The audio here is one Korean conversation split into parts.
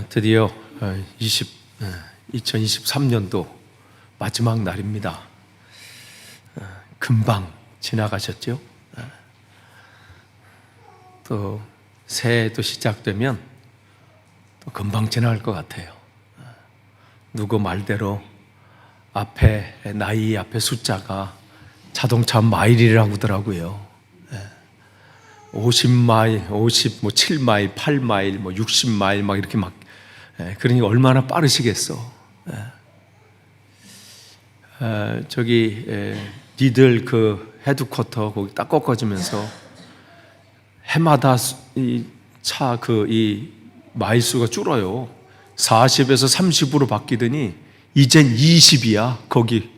드디어 2023년도 마지막 날입니다. 금방 지나가셨죠? 또 새해도 시작되면 또 금방 지나갈 것 같아요. 누구 말대로 나이 앞에 숫자가 자동차 마일이라고 하더라고요. 50마일, 7마일, 8마일, 60마일 막 이렇게 그러니까 얼마나 빠르시겠어. 저기 니들 그 헤드쿼터 거기 딱 꺾어지면서 해마다 이 마일 수가 줄어요. 40에서 30으로 바뀌더니 이젠 20이야 거기.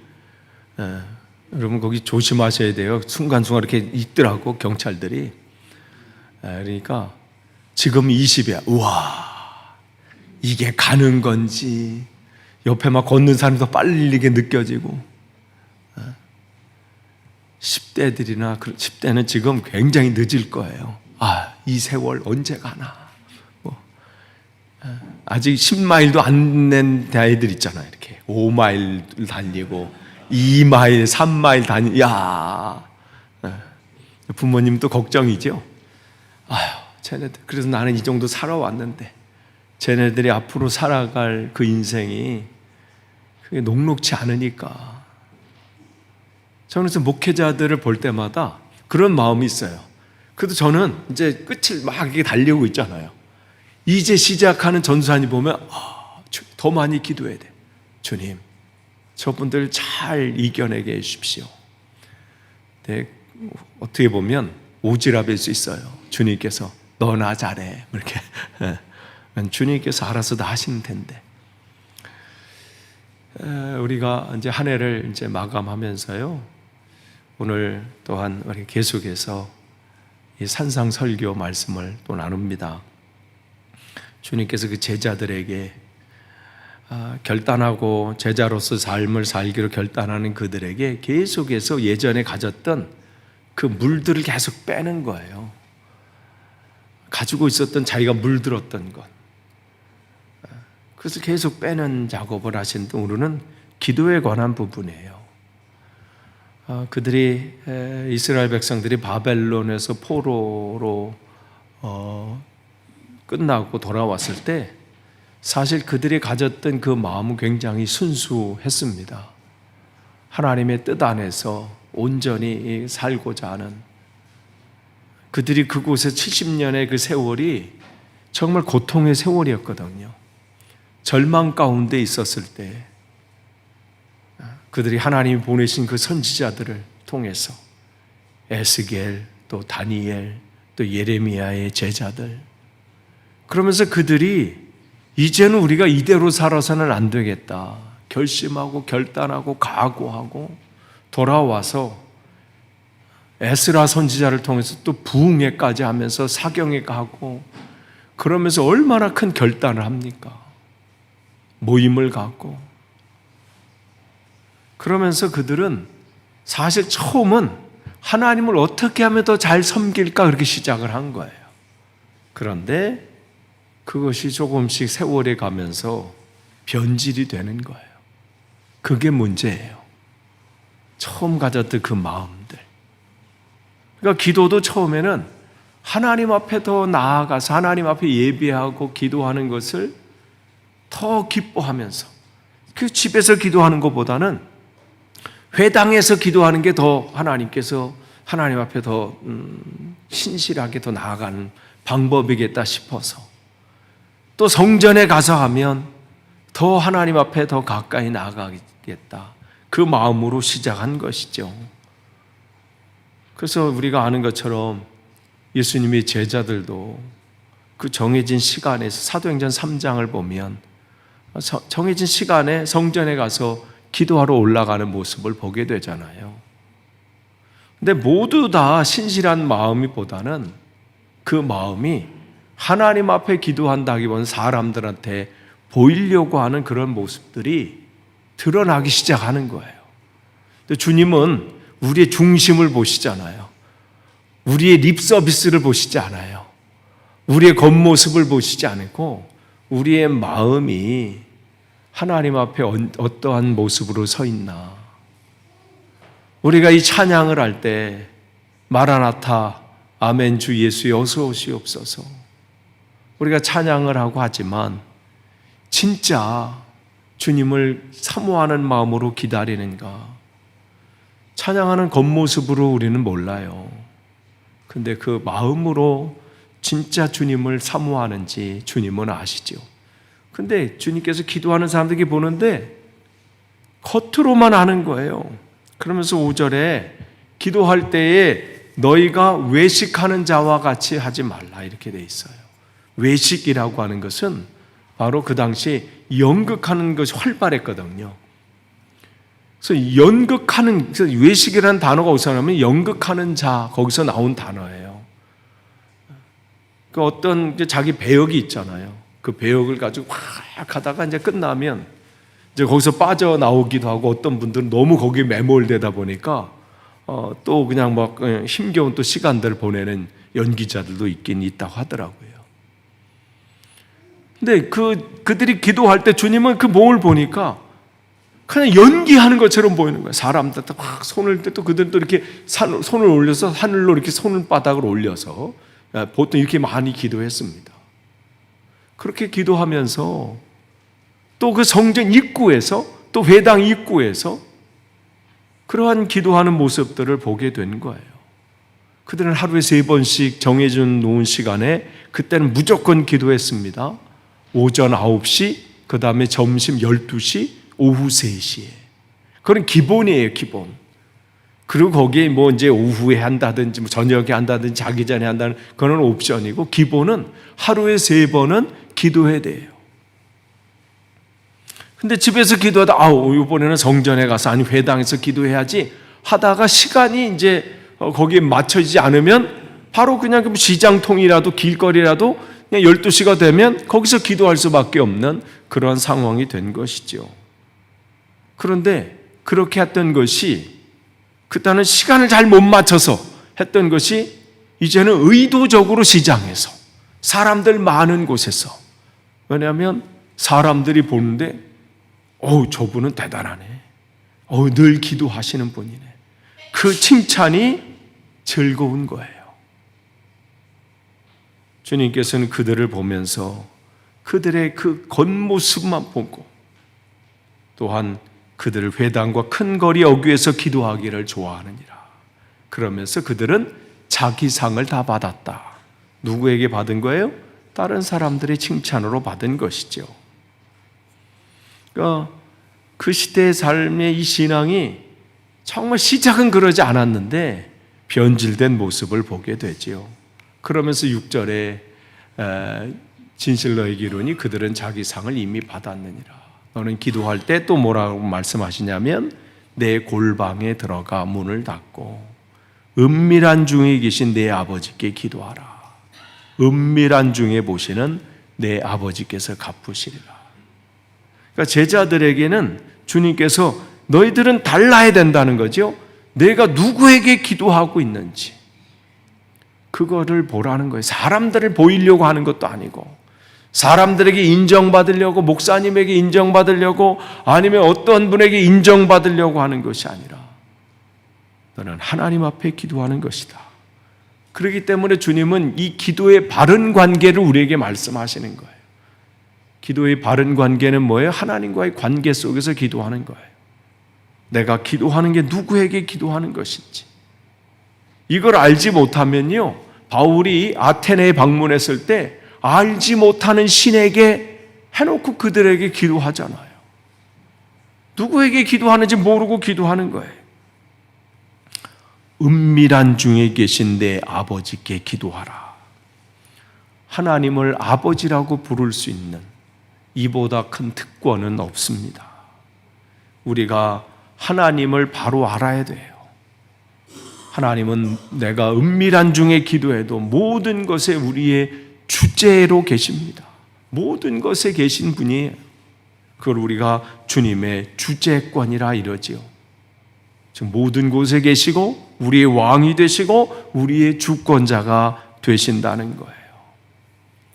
여러분 거기 조심하셔야 돼요. 순간순간 이렇게 있더라고 경찰들이. 그러니까 지금 20이야. 우와, 이게 가는 건지 옆에 막 걷는 사람도 빨리게 느껴지고. 10대는 지금 굉장히 늦을 거예요. 이 세월 언제 가나. 아직 10마일도 안 낸 아이들 있잖아요. 이렇게 5마일 달리고 2마일, 3마일 부모님도 걱정이죠. 쟤네들 그래서 나는 이 정도 살아왔는데 쟤네들이 앞으로 살아갈 그 인생이 그게 녹록치 않으니까. 저는 그래서 목회자들을 볼 때마다 그런 마음이 있어요. 그래도 저는 이제 끝을 막 이렇게 달리고 있잖아요. 이제 시작하는 전수하니 보면 더 많이 기도해야 돼. 주님, 저분들 잘 이겨내게 해주십시오. 네, 어떻게 보면 오지랖일 수 있어요. 주님께서 너나 잘해 이렇게. 주님께서 알아서 다 하시는 텐데. 우리가 이제 한 해를 이제 마감하면서요. 오늘 또한 우리 계속해서 이 산상 설교 말씀을 또 나눕니다. 주님께서 그 제자들에게 결단하고 제자로서 삶을 살기로 결단하는 그들에게 계속해서 예전에 가졌던 그 물들을 계속 빼는 거예요. 가지고 있었던 자기가 물들었던 것. 그래서 계속 빼는 작업을 하시는데 오늘은 기도에 관한 부분이에요. 그들이 이스라엘 백성들이 바벨론에서 포로로 끝나고 돌아왔을 때 사실 그들이 가졌던 그 마음은 굉장히 순수했습니다. 하나님의 뜻 안에서 온전히 살고자 하는, 그들이 그곳에 70년의 그 세월이 정말 고통의 세월이었거든요. 절망 가운데 있었을 때 그들이 하나님이 보내신 그 선지자들을 통해서 에스겔, 또 다니엘, 또 예레미야의 제자들, 그러면서 그들이 이제는 우리가 이대로 살아서는 안 되겠다 결심하고 결단하고 각오하고 돌아와서 에스라 선지자를 통해서 또 부흥회까지 하면서 사경회 가고, 그러면서 얼마나 큰 결단을 합니까? 모임을 갖고. 그러면서 그들은 사실 처음은 하나님을 어떻게 하면 더 잘 섬길까 그렇게 시작을 한 거예요. 그런데 그것이 조금씩 세월에 가면서 변질이 되는 거예요. 그게 문제예요. 처음 가졌던 그 마음들. 그러니까 기도도 처음에는 하나님 앞에 더 나아가서 하나님 앞에 예배하고 기도하는 것을 더 기뻐하면서, 그 집에서 기도하는 것보다는 회당에서 기도하는 게 더 하나님께서 하나님 앞에 더 신실하게 더 나아가는 방법이겠다 싶어서, 또 성전에 가서 하면 더 하나님 앞에 더 가까이 나아가겠다, 그 마음으로 시작한 것이죠. 그래서 우리가 아는 것처럼 예수님의 제자들도 그 정해진 시간에서 사도행전 3장을 보면 정해진 시간에 성전에 가서 기도하러 올라가는 모습을 보게 되잖아요. 근데 모두 다 신실한 마음이보다는 그 마음이 하나님 앞에 기도한다기보다는 사람들한테 보이려고 하는 그런 모습들이 드러나기 시작하는 거예요. 근데 주님은 우리의 중심을 보시잖아요. 우리의 립 서비스를 보시지 않아요. 우리의 겉모습을 보시지 않고 우리의 마음이 하나님 앞에 어떠한 모습으로 서 있나? 우리가 이 찬양을 할 때 마라나타 아멘 주 예수여 어서 오시옵소서, 우리가 찬양을 하고 하지만 진짜 주님을 사모하는 마음으로 기다리는가? 찬양하는 겉모습으로 우리는 몰라요. 근데 그 마음으로 진짜 주님을 사모하는지 주님은 아시죠. 근데 주님께서 기도하는 사람들이 보는데 겉으로만 하는 거예요. 그러면서 5절에 기도할 때에 너희가 외식하는 자와 같이 하지 말라 이렇게 돼 있어요. 외식이라고 하는 것은 바로 그 당시 연극하는 것이 활발했거든요. 그래서 연극하는, 외식이라는 단어가 어디서 나오면 연극하는 자, 거기서 나온 단어예요. 그 어떤 자기 배역이 있잖아요. 그 배역을 가지고 확 하다가 이제 끝나면 이제 거기서 빠져나오기도 하고, 어떤 분들은 너무 거기에 매몰되다 보니까 또 그냥 막 힘겨운 또 시간들을 보내는 연기자들도 있긴 있다고 하더라고요. 근데 그들이 기도할 때 주님은 그 몸을 보니까 그냥 연기하는 것처럼 보이는 거예요. 사람들 막 손을 또 그들은 또 이렇게 손을 올려서 하늘로 이렇게 손바닥을 올려서 보통 이렇게 많이 기도했습니다. 그렇게 기도하면서 또 그 성전 입구에서, 또 회당 입구에서 그러한 기도하는 모습들을 보게 된 거예요. 그들은 하루에 3번씩 정해져 놓은 시간에 그때는 무조건 기도했습니다. 오전 9시, 그 다음에 점심 12시, 오후 3시에. 그건 기본이에요, 기본. 그리고 거기에 뭐 이제 오후에 한다든지 뭐 저녁에 한다든지 자기 전에 한다는 그건 옵션이고, 기본은 하루에 3번은 기도해야 돼요. 근데 집에서 기도하다 이번에는 성전에 가서, 아니 회당에서 기도해야지 하다가 시간이 이제 거기에 맞춰지지 않으면 바로 그냥 시장통이라도 길거리라도 그냥 12시가 되면 거기서 기도할 수밖에 없는 그런 상황이 된 것이죠. 그런데 그렇게 했던 것이, 그때는 시간을 잘 못 맞춰서 했던 것이 이제는 의도적으로 시장에서, 사람들 많은 곳에서, 왜냐하면 사람들이 보는데 저분은 대단하네, 늘 기도하시는 분이네, 그 칭찬이 즐거운 거예요. 주님께서는 그들을 보면서 그들의 그 겉모습만 보고, 또한 그들을 회당과 큰 거리 어귀에서 기도하기를 좋아하느니라. 그러면서 그들은 자기 상을 다 받았다. 누구에게 받은 거예요? 다른 사람들의 칭찬으로 받은 것이죠. 그러니까 그 시대의 삶의 이 신앙이 정말 시작은 그러지 않았는데 변질된 모습을 보게 되지요. 그러면서 6절에 진실 너에게 이르노니 그들은 자기 상을 이미 받았느니라. 너는 기도할 때 또 뭐라고 말씀하시냐면 내 골방에 들어가 문을 닫고 은밀한 중에 계신 내 아버지께 기도하라. 은밀한 중에 보시는 내 아버지께서 갚으시리라. 그러니까 제자들에게는 주님께서 너희들은 달라야 된다는 거죠. 내가 누구에게 기도하고 있는지 그거를 보라는 거예요. 사람들을 보이려고 하는 것도 아니고, 사람들에게 인정받으려고, 목사님에게 인정받으려고, 아니면 어떤 분에게 인정받으려고 하는 것이 아니라 너는 하나님 앞에 기도하는 것이다. 그렇기 때문에 주님은 이 기도의 바른 관계를 우리에게 말씀하시는 거예요. 기도의 바른 관계는 뭐예요? 하나님과의 관계 속에서 기도하는 거예요. 내가 기도하는 게 누구에게 기도하는 것인지 이걸 알지 못하면요, 바울이 아테네에 방문했을 때 알지 못하는 신에게 해놓고 그들에게 기도하잖아요. 누구에게 기도하는지 모르고 기도하는 거예요. 은밀한 중에 계신 내 아버지께 기도하라. 하나님을 아버지라고 부를 수 있는 이보다 큰 특권은 없습니다. 우리가 하나님을 바로 알아야 돼요. 하나님은 내가 은밀한 중에 기도해도 모든 것에 우리의 주제로 계십니다. 모든 것에 계신 분이에요. 그걸 우리가 주님의 주제권이라 이러지요. 즉 모든 곳에 계시고 우리의 왕이 되시고 우리의 주권자가 되신다는 거예요.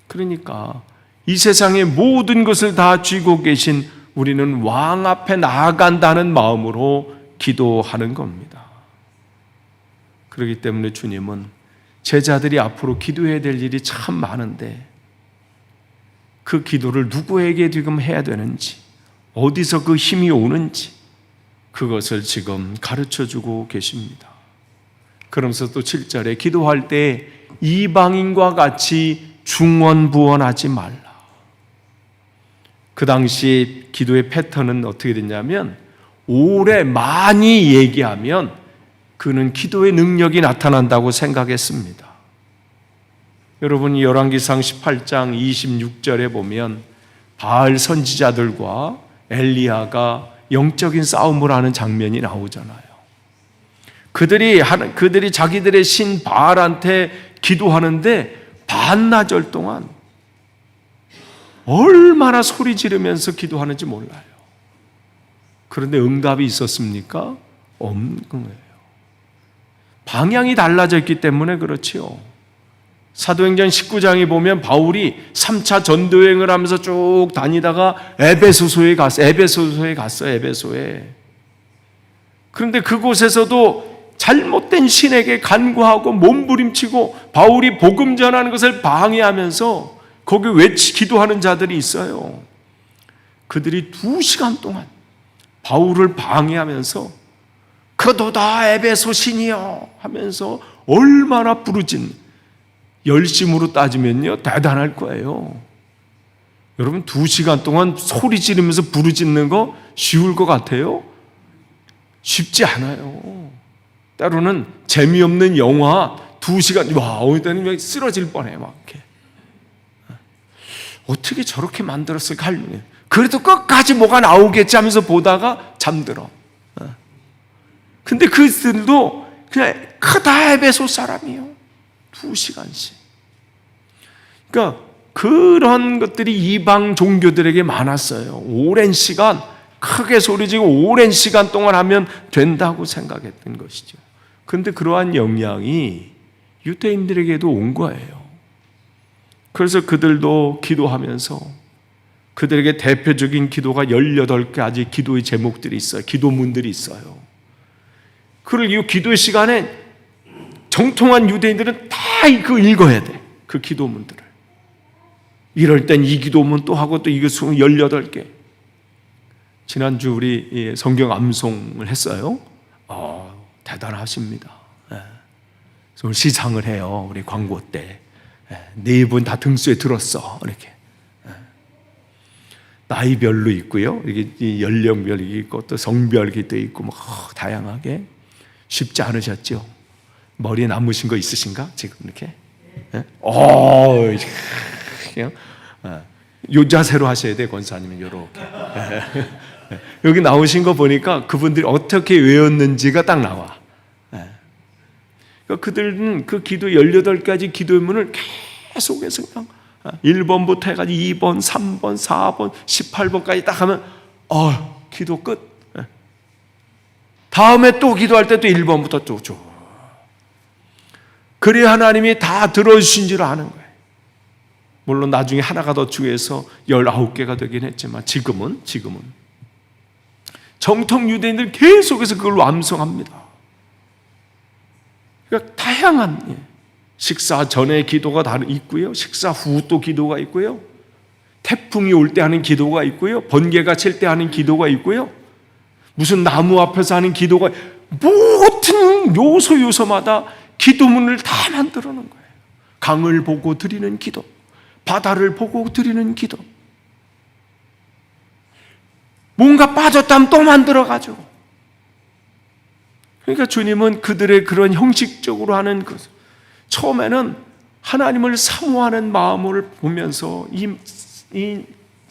그러니까 이 세상의 모든 것을 다 쥐고 계신 우리는 왕 앞에 나아간다는 마음으로 기도하는 겁니다. 그렇기 때문에 주님은 제자들이 앞으로 기도해야 될 일이 참 많은데 그 기도를 누구에게 지금 해야 되는지, 어디서 그 힘이 오는지 그것을 지금 가르쳐주고 계십니다. 그러면서 또 7절에 기도할 때 이방인과 같이 중언부언하지 말라. 그 당시 기도의 패턴은 어떻게 됐냐면 오래 많이 얘기하면 그는 기도의 능력이 나타난다고 생각했습니다. 여러분 열왕기상 18장 26절에 보면 바알 선지자들과 엘리야가 영적인 싸움을 하는 장면이 나오잖아요. 그들이 자기들의 신 바알한테 기도하는데 반나절 동안 얼마나 소리 지르면서 기도하는지 몰라요. 그런데 응답이 있었습니까? 없는 거예요. 방향이 달라졌기 때문에 그렇지요. 사도행전 19장에 보면 바울이 3차 전도여행을 하면서 쭉 다니다가 에베소에 갔어요. 그런데 그곳에서도 잘못된 신에게 간구하고 몸부림치고 바울이 복음 전하는 것을 방해하면서 거기 기도하는 자들이 있어요. 그들이 2시간 동안 바울을 방해하면서 그도다 에베소 신이여 하면서 얼마나 부르짖는, 열심으로 따지면요 대단할 거예요. 여러분 2시간 동안 소리 지르면서 부르짖는 거 쉬울 것 같아요? 쉽지 않아요. 때로는 재미없는 영화 2시간, 와, 어디다니 쓰러질 뻔해 막 이렇게. 어떻게 저렇게 만들었을까? 그래도 끝까지 뭐가 나오겠지 하면서 보다가 잠들어. 근데 그들도 그냥 크다 에베소 사람이요. 2시간씩. 그러니까 그런 것들이 이방 종교들에게 많았어요. 오랜 시간 크게 소리지고 오랜 시간 동안 하면 된다고 생각했던 것이죠. 그런데 그러한 영향이 유대인들에게도 온 거예요. 그래서 그들도 기도하면서 그들에게 대표적인 기도가 18가지 기도의 제목들이 있어요. 기도문들이 있어요. 그리고 이 기도의 시간에 정통한 유대인들은 다 그 읽어야 돼. 그 기도문들을. 이럴 땐 이 기도문 또 하고 또 이거 18개. 지난주 우리 성경 암송을 했어요. 대단하십니다. 오늘 시상을 해요. 우리 광고 때. 네 분 다 등수에 들었어. 이렇게. 나이별로 있고요. 이게 연령별이 있고 또 성별도 있고 뭐 다양하게. 쉽지 않으셨죠? 머리에 남으신 거 있으신가? 지금 이렇게? 그냥 요 자세로 하셔야 돼, 권사님은 이렇게. 여기 나오신 거 보니까 그분들이 어떻게 외웠는지가 딱 나와. 그러니까 그들은 그 기도 18가지 기도문을 계속해서 그냥 1번부터 해가지고 2번, 3번, 4번, 18번까지 딱 하면 기도 끝. 다음에 또 기도할 때 또 1번부터 쭉. 그래야 하나님이 다 들어주신 줄 아는 거예요. 물론 나중에 하나가 더 추해서 19개가 되긴 했지만 지금은 정통 유대인들 계속해서 그걸 암송합니다. 그러니까 다양한 식사 전에 기도가 있고요. 식사 후 또 기도가 있고요. 태풍이 올 때 하는 기도가 있고요. 번개가 칠 때 하는 기도가 있고요. 무슨 나무 앞에서 하는 기도가, 모든 요소마다 기도문을 다 만들어 놓은 거예요. 강을 보고 드리는 기도, 바다를 보고 드리는 기도. 뭔가 빠졌다면 또 만들어가지고. 그러니까 주님은 그들의 그런 형식적으로 하는 것, 처음에는 하나님을 사모하는 마음을 보면서 이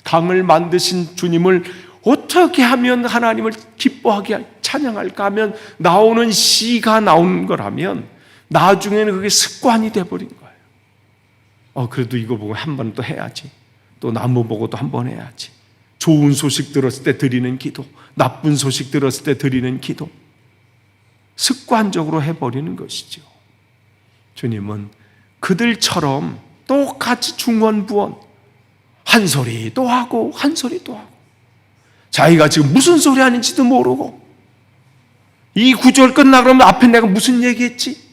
강을 만드신 주님을 어떻게 하면 하나님을 기뻐하게 찬양할까 하면 나오는 시가 나오는 거라면 나중에는 그게 습관이 돼버린 거예요. 그래도 이거 보고 한 번 또 해야지. 또 나무 보고 또 한 번 해야지. 좋은 소식 들었을 때 드리는 기도, 나쁜 소식 들었을 때 드리는 기도. 습관적으로 해버리는 것이죠. 주님은 그들처럼 똑같이 중언부언 한 소리 또 하고 한 소리 또 하고, 자기가 지금 무슨 소리 하는지도 모르고, 이 구절 끝나고 그러면 앞에 내가 무슨 얘기했지?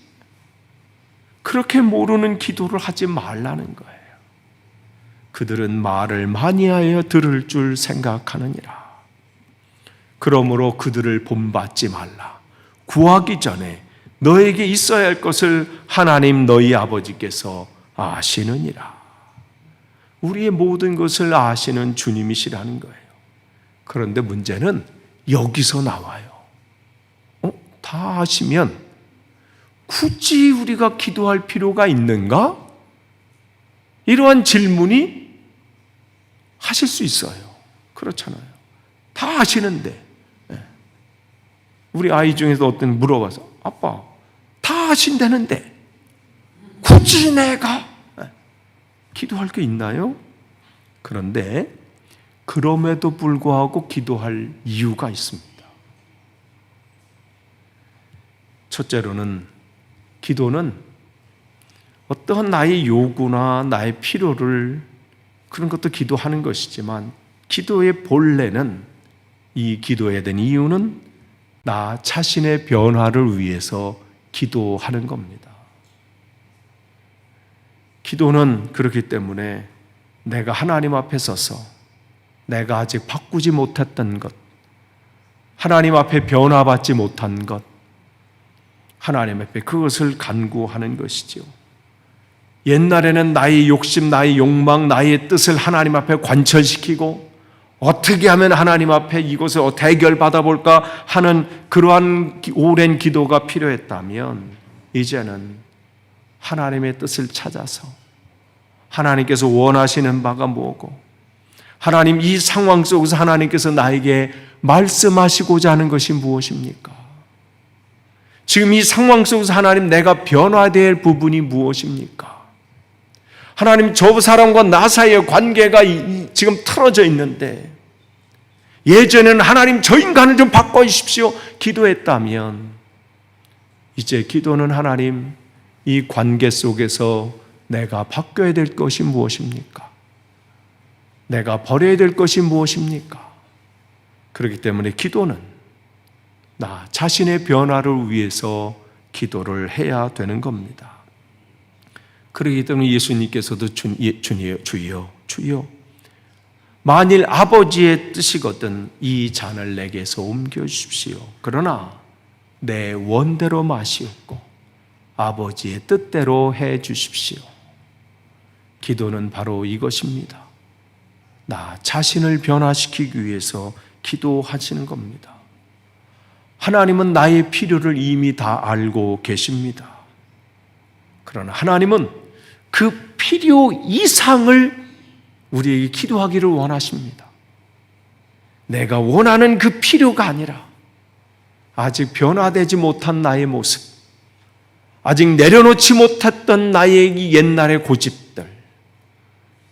그렇게 모르는 기도를 하지 말라는 거예요. 그들은 말을 많이 하여 들을 줄 생각하느니라. 그러므로 그들을 본받지 말라. 구하기 전에 너에게 있어야 할 것을 하나님 너희 아버지께서 아시느니라. 우리의 모든 것을 아시는 주님이시라는 거예요. 그런데 문제는 여기서 나와요. 다 아시면 굳이 우리가 기도할 필요가 있는가? 이러한 질문이 하실 수 있어요. 그렇잖아요. 다 아시는데. 우리 아이 중에서 어떤 물어봐서, 아빠 다 아신다는데 굳이 내가 기도할 게 있나요? 그런데 그럼에도 불구하고 기도할 이유가 있습니다. 첫째로는 기도는 어떠한 나의 요구나 나의 필요를, 그런 것도 기도하는 것이지만, 기도의 본래는, 이 기도해야 되는 이유는 나 자신의 변화를 위해서 기도하는 겁니다. 기도는 그렇기 때문에 내가 하나님 앞에 서서 내가 아직 바꾸지 못했던 것, 하나님 앞에 변화받지 못한 것, 하나님 앞에 그것을 간구하는 것이죠. 옛날에는 나의 욕심, 나의 욕망, 나의 뜻을 하나님 앞에 관철시키고 어떻게 하면 하나님 앞에 이것을 해결받아 볼까 하는 그러한 오랜 기도가 필요했다면, 이제는 하나님의 뜻을 찾아서 하나님께서 원하시는 바가 뭐고, 하나님 이 상황 속에서 하나님께서 나에게 말씀하시고자 하는 것이 무엇입니까? 지금 이 상황 속에서 하나님 내가 변화될 부분이 무엇입니까? 하나님 저 사람과 나 사이의 관계가 지금 틀어져 있는데, 예전에는 하나님 저 인간을 좀 바꿔주십시오 기도했다면, 이제 기도는 하나님 이 관계 속에서 내가 바뀌어야 될 것이 무엇입니까? 내가 버려야 될 것이 무엇입니까? 그렇기 때문에 기도는 나 자신의 변화를 위해서 기도를 해야 되는 겁니다. 그렇기 때문에 예수님께서도 주여 만일 아버지의 뜻이거든 이 잔을 내게서 옮겨주십시오. 그러나 내 원대로 마시옵고 아버지의 뜻대로 해 주십시오. 기도는 바로 이것입니다. 나 자신을 변화시키기 위해서 기도하시는 겁니다. 하나님은 나의 필요를 이미 다 알고 계십니다. 그러나 하나님은 그 필요 이상을 우리에게 기도하기를 원하십니다. 내가 원하는 그 필요가 아니라 아직 변화되지 못한 나의 모습, 아직 내려놓지 못했던 나의 옛날의 고집들,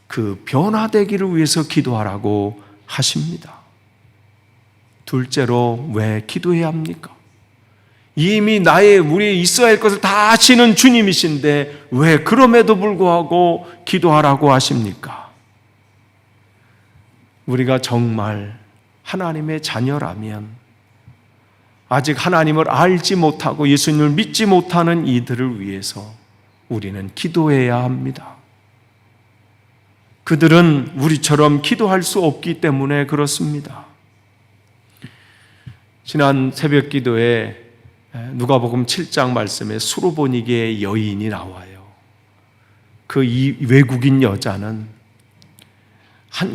그 변화되기를 위해서 기도하라고 하십니다. 둘째로 왜 기도해야 합니까? 이미 우리의 있어야 할 것을 다 아시는 주님이신데 왜 그럼에도 불구하고 기도하라고 하십니까? 우리가 정말 하나님의 자녀라면, 아직 하나님을 알지 못하고 예수님을 믿지 못하는 이들을 위해서 우리는 기도해야 합니다. 그들은 우리처럼 기도할 수 없기 때문에 그렇습니다. 지난 새벽 기도에 누가복음 7장 말씀에 수로보니게의 여인이 나와요. 그 이 외국인 여자는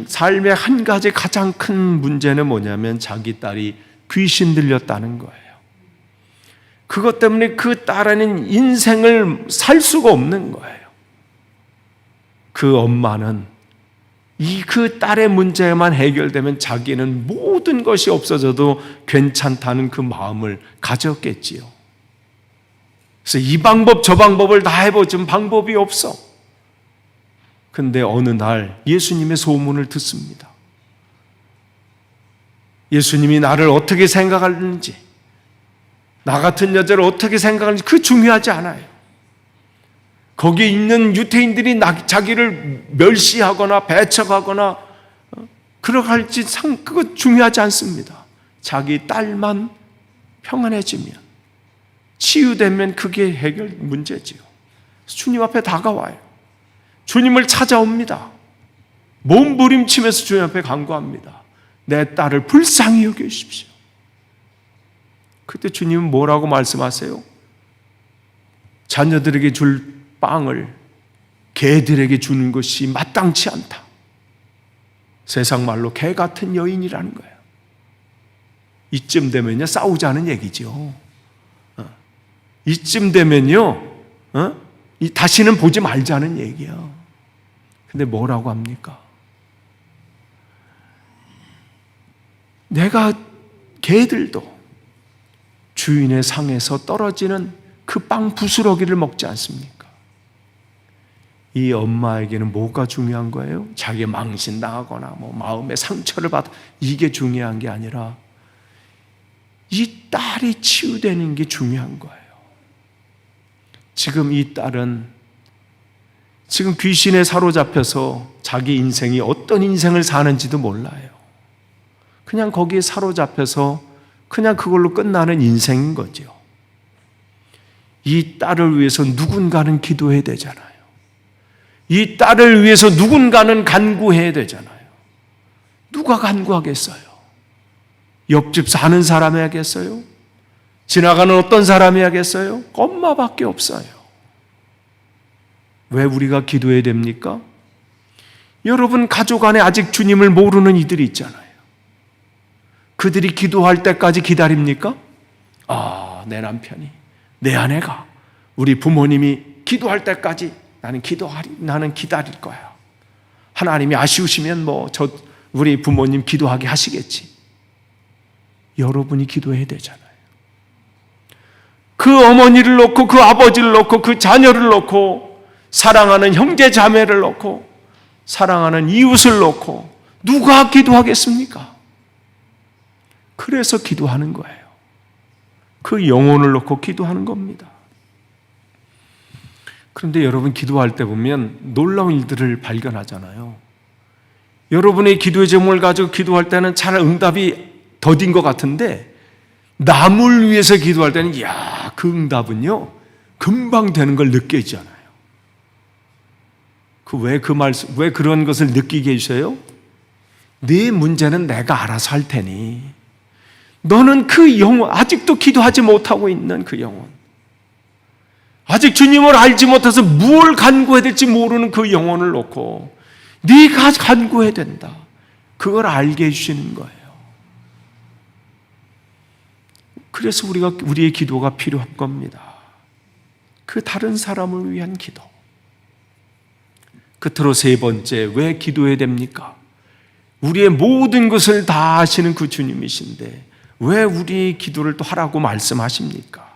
삶의 한 가지 가장 큰 문제는 뭐냐면 자기 딸이 귀신 들렸다는 거예요. 그것 때문에 그 딸은 인생을 살 수가 없는 거예요. 그 엄마는 그 딸의 문제만 해결되면 자기는 모든 것이 없어져도 괜찮다는 그 마음을 가졌겠지요. 그래서 이 방법 저 방법을 다 해보지만 방법이 없어. 근데 어느 날 예수님의 소문을 듣습니다. 예수님이 나를 어떻게 생각하는지, 나 같은 여자를 어떻게 생각하는지 그 중요하지 않아요. 거기에 있는 유대인들이 자기를 멸시하거나 배척하거나 그러할지 그거 중요하지 않습니다. 자기 딸만 평안해지면, 치유되면 그게 해결 문제지요. 주님 앞에 다가와요. 주님을 찾아옵니다. 몸부림치면서 주님 앞에 간구합니다. 내 딸을 불쌍히 여겨주십시오. 그때 주님은 뭐라고 말씀하세요? 자녀들에게 줄 빵을 개들에게 주는 것이 마땅치 않다. 세상 말로 개 같은 여인이라는 거예요. 이쯤 되면요 싸우자는 얘기죠. 이쯤 되면요 다시는 보지 말자는 얘기야. 근데 뭐라고 합니까? 내가 개들도 주인의 상에서 떨어지는 그 빵 부스러기를 먹지 않습니까? 이 엄마에게는 뭐가 중요한 거예요? 자기 망신당하거나 마음의 상처를 받아 이게 중요한 게 아니라 이 딸이 치유되는 게 중요한 거예요. 지금 이 딸은 지금 귀신에 사로잡혀서 자기 인생이 어떤 인생을 사는지도 몰라요. 그냥 거기에 사로잡혀서 그냥 그걸로 끝나는 인생인 거죠. 이 딸을 위해서 누군가는 기도해야 되잖아요. 이 딸을 위해서 누군가는 간구해야 되잖아요. 누가 간구하겠어요? 옆집 사는 사람이 하겠어요? 지나가는 어떤 사람이 하겠어요? 엄마밖에 없어요. 왜 우리가 기도해야 됩니까? 여러분 가족 안에 아직 주님을 모르는 이들이 있잖아요. 그들이 기도할 때까지 기다립니까? 내 남편이, 내 아내가, 우리 부모님이 기도할 때까지 나는 기다릴 거야. 하나님이 아쉬우시면 우리 부모님 기도하게 하시겠지. 여러분이 기도해야 되잖아요. 그 어머니를 놓고, 그 아버지를 놓고, 그 자녀를 놓고, 사랑하는 형제 자매를 놓고, 사랑하는 이웃을 놓고 누가 기도하겠습니까? 그래서 기도하는 거예요. 그 영혼을 놓고 기도하는 겁니다. 그런데 여러분 기도할 때 보면 놀라운 일들을 발견하잖아요. 여러분의 기도의 제목을 가지고 기도할 때는 잘 응답이 더딘 것 같은데 남을 위해서 기도할 때는 그 응답은요 금방 되는 걸 느껴지잖아요. 왜 그런 것을 느끼게 해주세요? 네 문제는 내가 알아서 할 테니 너는 그 영혼, 아직도 기도하지 못하고 있는 그 영혼, 아직 주님을 알지 못해서 무엇을 간구해야 될지 모르는 그 영혼을 놓고 네가 간구해야 된다. 그걸 알게 해주시는 거예요. 그래서 우리의 기도가 필요한 겁니다. 그 다른 사람을 위한 기도. 끝으로 세 번째, 왜 기도해야 됩니까? 우리의 모든 것을 다 아시는 그 주님이신데 왜 우리 기도를 또 하라고 말씀하십니까?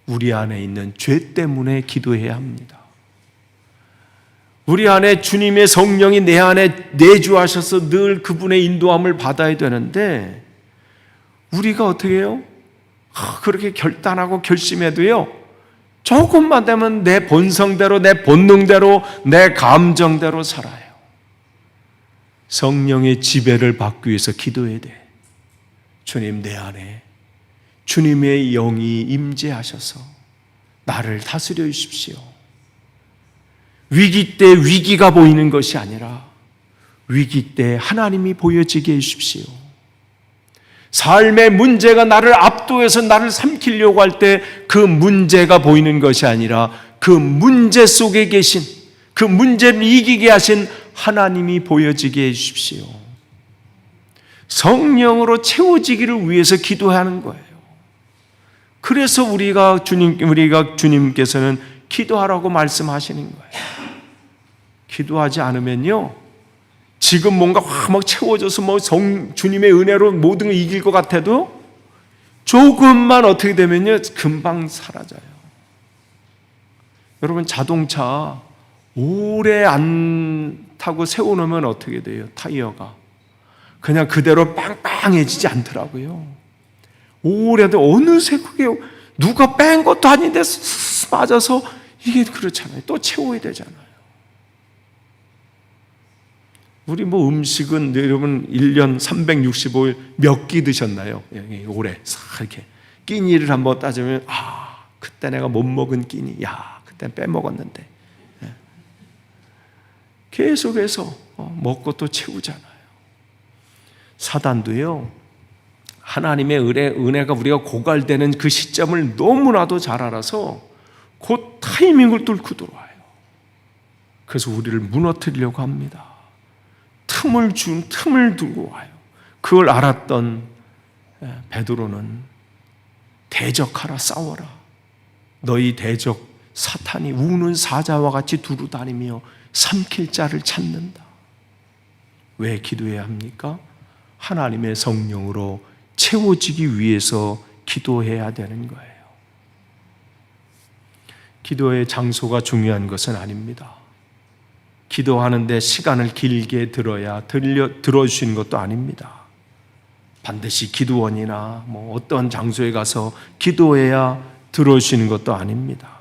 우리 안에 있는 죄 때문에 기도해야 합니다. 우리 안에 주님의 성령이 내 안에 내주하셔서 늘 그분의 인도함을 받아야 되는데 우리가 어떻게 해요? 그렇게 결단하고 결심해도요 조금만 되면 내 본성대로, 내 본능대로, 내 감정대로 살아요. 성령의 지배를 받기 위해서 기도해야 돼. 주님, 내 안에 주님의 영이 임재하셔서 나를 다스려 주십시오. 위기 때 위기가 보이는 것이 아니라 위기 때 하나님이 보여지게 해주십시오. 삶의 문제가 나를 압도해서 나를 삼키려고 할 때 그 문제가 보이는 것이 아니라 그 문제 속에 계신, 그 문제를 이기게 하신 하나님이 보여지게 해주십시오. 성령으로 채워지기를 위해서 기도하는 거예요. 그래서 우리가 주님께서는 기도하라고 말씀하시는 거예요. 기도하지 않으면요, 지금 뭔가 막 채워져서 주님의 은혜로 모든 걸 이길 것 같아도 조금만 어떻게 되면요, 금방 사라져요. 여러분, 자동차 오래 안 타고 세워놓으면 어떻게 돼요? 타이어가 그냥 그대로 빵빵해지지 않더라고요. 오래도 어느새 그게 누가 뺀 것도 아닌데 맞아서 이게 그렇잖아요. 또 채워야 되잖아요. 우리 뭐 음식은 여러분 1년 365일 몇 끼 드셨나요? 올해 이렇게 끼니를 한번 따지면 그때 내가 못 먹은 끼니, 그때 빼먹었는데 계속해서 먹고 또 채우잖아요. 사단도요, 하나님의 은혜가 우리가 고갈되는 그 시점을 너무나도 잘 알아서 그 타이밍을 뚫고 들어와요. 그래서 우리를 무너뜨리려고 합니다. 틈을 두고 와요. 그걸 알았던 베드로는 대적하라, 싸워라. 너희 대적 사탄이 우는 사자와 같이 두루 다니며 삼킬 자를 찾는다. 왜 기도해야 합니까? 하나님의 성령으로 채워지기 위해서 기도해야 되는 거예요. 기도의 장소가 중요한 것은 아닙니다. 기도하는데 시간을 길게 들어주시는 것도 아닙니다. 반드시 기도원이나 어떤 장소에 가서 기도해야 들어주시는 것도 아닙니다.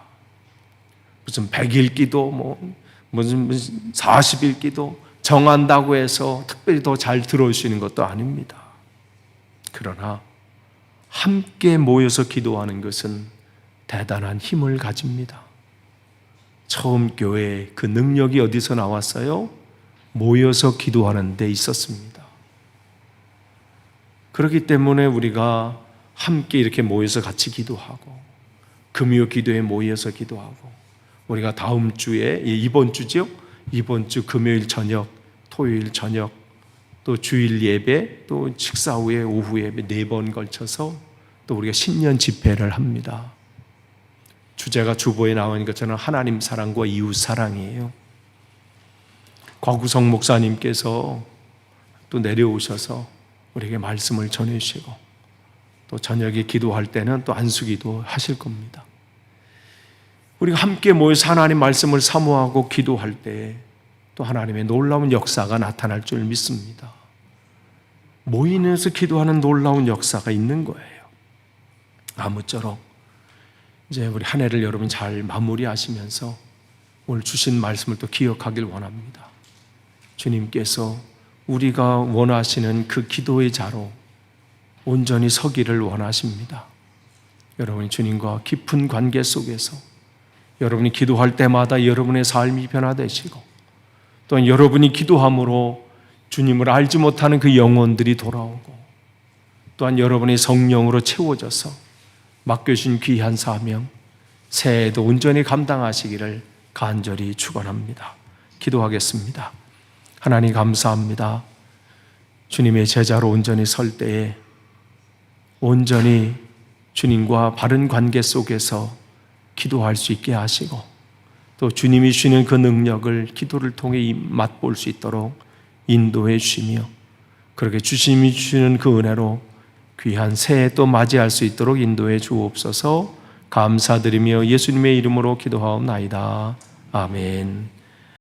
무슨 100일 기도, 무슨 40일 기도 정한다고 해서 특별히 더 잘 들어주시는 것도 아닙니다. 그러나 함께 모여서 기도하는 것은 대단한 힘을 가집니다. 처음 교회에 그 능력이 어디서 나왔어요? 모여서 기도하는 데 있었습니다. 그렇기 때문에 우리가 함께 이렇게 모여서 같이 기도하고, 금요 기도에 모여서 기도하고, 우리가 다음 주에, 이번 주죠? 이번 주 금요일 저녁, 토요일 저녁, 또 주일 예배, 또 식사 후에 오후 예배 4번 걸쳐서 또 우리가 신년 집회를 합니다. 주제가 주보에 나온 것처럼 하나님 사랑과 이웃 사랑이에요. 곽우성 목사님께서 또 내려오셔서 우리에게 말씀을 전해주시고, 또 저녁에 기도할 때는 또 안수기도 하실 겁니다. 우리가 함께 모여서 하나님 말씀을 사모하고 기도할 때 또 하나님의 놀라운 역사가 나타날 줄 믿습니다. 모인에서 기도하는 놀라운 역사가 있는 거예요. 아무쪼록 이제 우리 한 해를 여러분 잘 마무리하시면서 오늘 주신 말씀을 또 기억하길 원합니다. 주님께서 우리가 원하시는 그 기도의 자로 온전히 서기를 원하십니다. 여러분이 주님과 깊은 관계 속에서 여러분이 기도할 때마다 여러분의 삶이 변화되시고, 또한 여러분이 기도함으로 주님을 알지 못하는 그 영혼들이 돌아오고, 또한 여러분의 성령으로 채워져서 맡겨주신 귀한 사명 새해에도 온전히 감당하시기를 간절히 축원합니다. 기도하겠습니다. 하나님 감사합니다. 주님의 제자로 온전히 설 때에 온전히 주님과 바른 관계 속에서 기도할 수 있게 하시고, 또 주님이 주시는 그 능력을 기도를 통해 맛볼 수 있도록 인도해 주시며, 그렇게 주님이 주시는 그 은혜로 귀한 새해 또 맞이할 수 있도록 인도해 주옵소서. 감사드리며 예수님의 이름으로 기도하옵나이다. 아멘.